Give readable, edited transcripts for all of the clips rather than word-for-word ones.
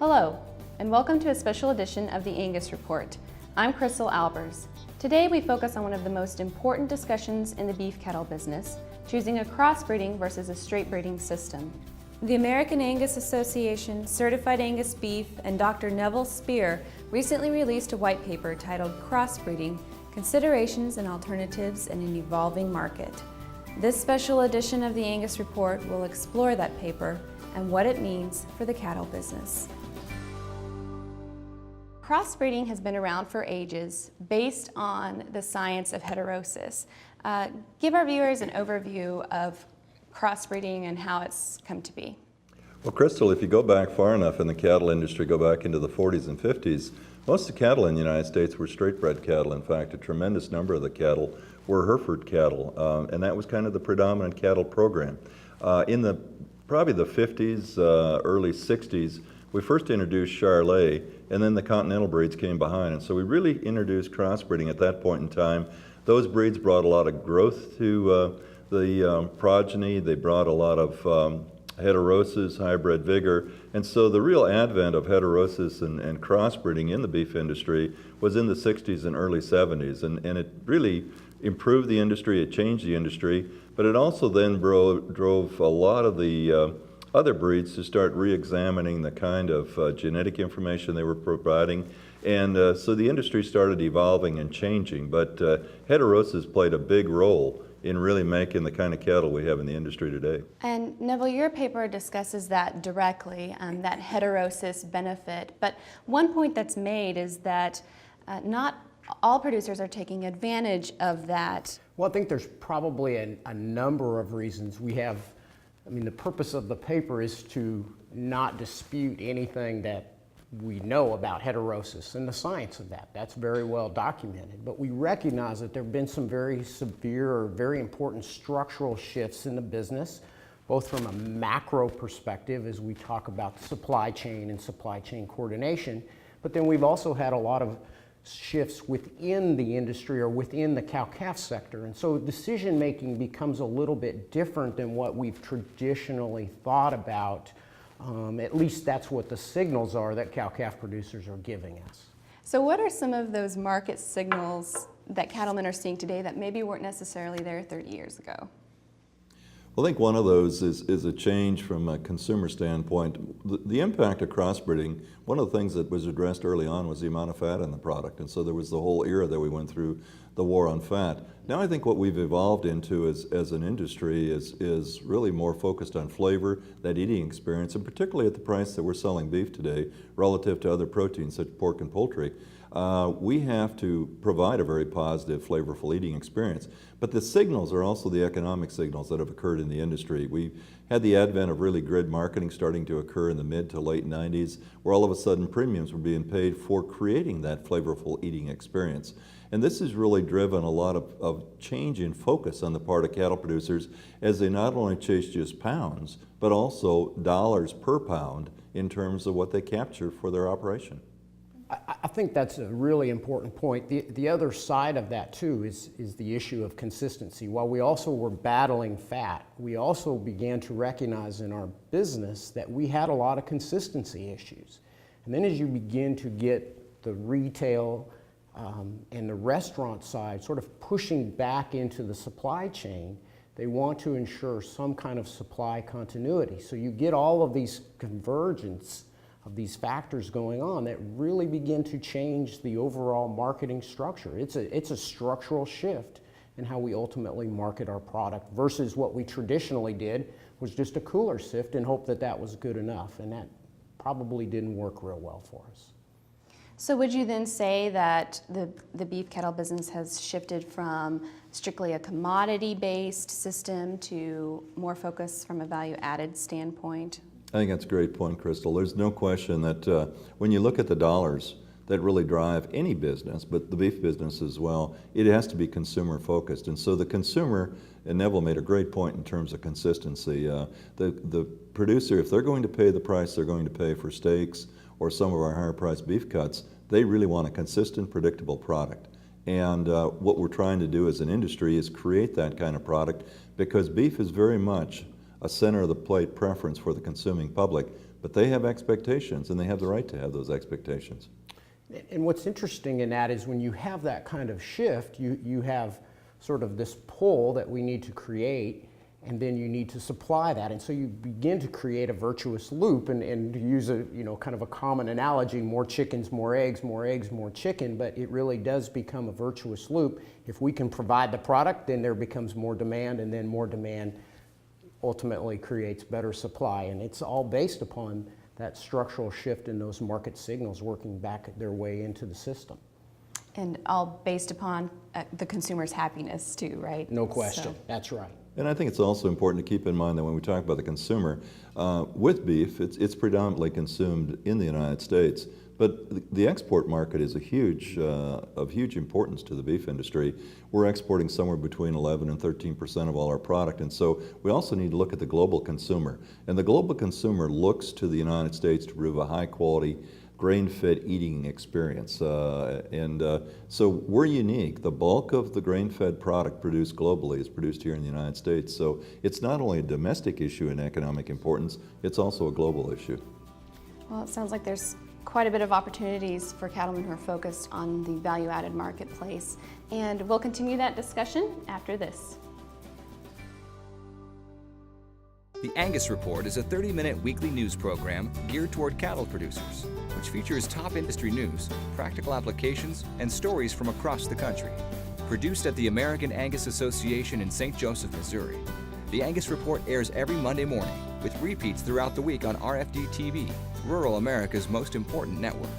Hello, and welcome to a special edition of the Angus Report. I'm Crystal Albers. Today we focus on one of the most important discussions in the beef cattle business, choosing a crossbreeding versus a straight breeding system. The American Angus Association, Certified Angus Beef, and Dr. Nevil Speer recently released a white paper titled Crossbreeding: Considerations and Alternatives in an Evolving Market. This special edition of the Angus Report will explore that paper and what it means for the cattle business. Crossbreeding has been around for ages based on the science of heterosis. Give our viewers an overview of crossbreeding and how it's come to be. Well, Crystal, if you go back far enough in the cattle industry, go back into the 40s and 50s, most of the cattle in the United States were straight-bred cattle. In fact, a tremendous number of the cattle were Hereford cattle, and that was kind of the predominant cattle program. In probably the 50s, early 60s, we first introduced Charolais, and then the Continental breeds came behind. And so we really introduced crossbreeding at that point in time. Those breeds brought a lot of growth to the progeny. They brought a lot of heterosis, hybrid vigor. And so the real advent of heterosis and crossbreeding in the beef industry was in the 60s and early 70s. And it really improved the industry, it changed the industry, but it also then drove a lot of the other breeds to start re-examining the kind of genetic information they were providing. And so the industry started evolving and changing, but heterosis played a big role in really making the kind of cattle we have in the industry today. And Nevil, your paper discusses that directly, that heterosis benefit. But one point that's made is that not all producers are taking advantage of that. Well, I think there's probably a number of reasons. The purpose of the paper is to not dispute anything that we know about heterosis and the science of that. That's very well documented. But we recognize that there have been some very severe or very important structural shifts in the business, both from a macro perspective as we talk about supply chain and supply chain coordination, but then we've also had a lot of shifts within the industry or within the cow-calf sector. And so decision making becomes a little bit different than what we've traditionally thought about. At least that's what the signals are that cow-calf producers are giving us. So what are some of those market signals that cattlemen are seeing today that maybe weren't necessarily there 30 years ago? Well, I think one of those is a change from a consumer standpoint. The impact of crossbreeding, one of the things that was addressed early on was the amount of fat in the product. And so there was the whole era that we went through, the war on fat. Now I think what we've evolved into as an industry is really more focused on flavor, that eating experience, and particularly at the price that we're selling beef today relative to other proteins such as pork and poultry. We have to provide a very positive, flavorful eating experience. But the signals are also the economic signals that have occurred in the industry. We had the advent of really grid marketing starting to occur in the mid to late 90s, where all of a sudden premiums were being paid for creating that flavorful eating experience. And this has really driven a lot of change in focus on the part of cattle producers as they not only chase just pounds, but also dollars per pound in terms of what they capture for their operation. I think that's a really important point. The other side of that too is the issue of consistency. While we also were battling fat, we also began to recognize in our business that we had a lot of consistency issues. And then as you begin to get the retail and the restaurant side sort of pushing back into the supply chain, they want to ensure some kind of supply continuity. So you get all of these convergence of these factors going on that really begin to change the overall marketing structure. It's a structural shift in how we ultimately market our product versus what we traditionally did was just a cooler sift and hope that that was good enough, and that probably didn't work real well for us. So would you then say that the beef cattle business has shifted from strictly a commodity-based system to more focus from a value-added standpoint? I think that's a great point, Crystal. There's no question that when you look at the dollars that really drive any business, but the beef business as well, it has to be consumer focused. And so the consumer, and Nevil made a great point in terms of consistency, the producer, if they're going to pay the price they're going to pay for steaks or some of our higher priced beef cuts, they really want a consistent, predictable product. And what we're trying to do as an industry is create that kind of product, because beef is very much a center of the plate preference for the consuming public, But they have expectations, and they have the right to have those expectations. And what's interesting in that is when you have that kind of shift, you have sort of this pull that we need to create, and then you need to supply that. And so you begin to create a virtuous loop, and to use a, kind of a common analogy, more chickens, more eggs, more eggs, more chicken, but it really does become a virtuous loop. If we can provide the product, then there becomes more demand, and then more demand ultimately creates better supply. And it's all based upon that structural shift in those market signals working back their way into the system. And all based upon the consumer's happiness too, right? No question, So. that's right. And I think it's also important to keep in mind that when we talk about the consumer, with beef, it's predominantly consumed in the United States, but the export market is of huge importance to the beef industry. We're exporting somewhere between 11 and 13% of all our product, and so we also need to look at the global consumer. And the global consumer looks to the United States to prove a high quality, grain-fed eating experience. So we're unique. The bulk of the grain-fed product produced globally is produced here in the United States. So it's not only a domestic issue in economic importance, it's also a global issue. Well, it sounds like there's quite a bit of opportunities for cattlemen who are focused on the value-added marketplace. And we'll continue that discussion after this. The Angus Report is a 30-minute weekly news program geared toward cattle producers, which features top industry news, practical applications, and stories from across the country. Produced at the American Angus Association in St. Joseph, Missouri, the Angus Report airs every Monday morning, with repeats throughout the week on RFD TV, rural America's most important network.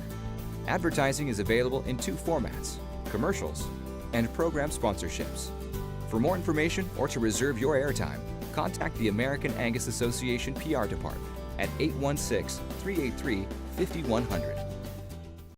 Advertising is available in two formats: commercials and program sponsorships. For more information or to reserve your airtime, contact the American Angus Association PR Department at 816-383-5100.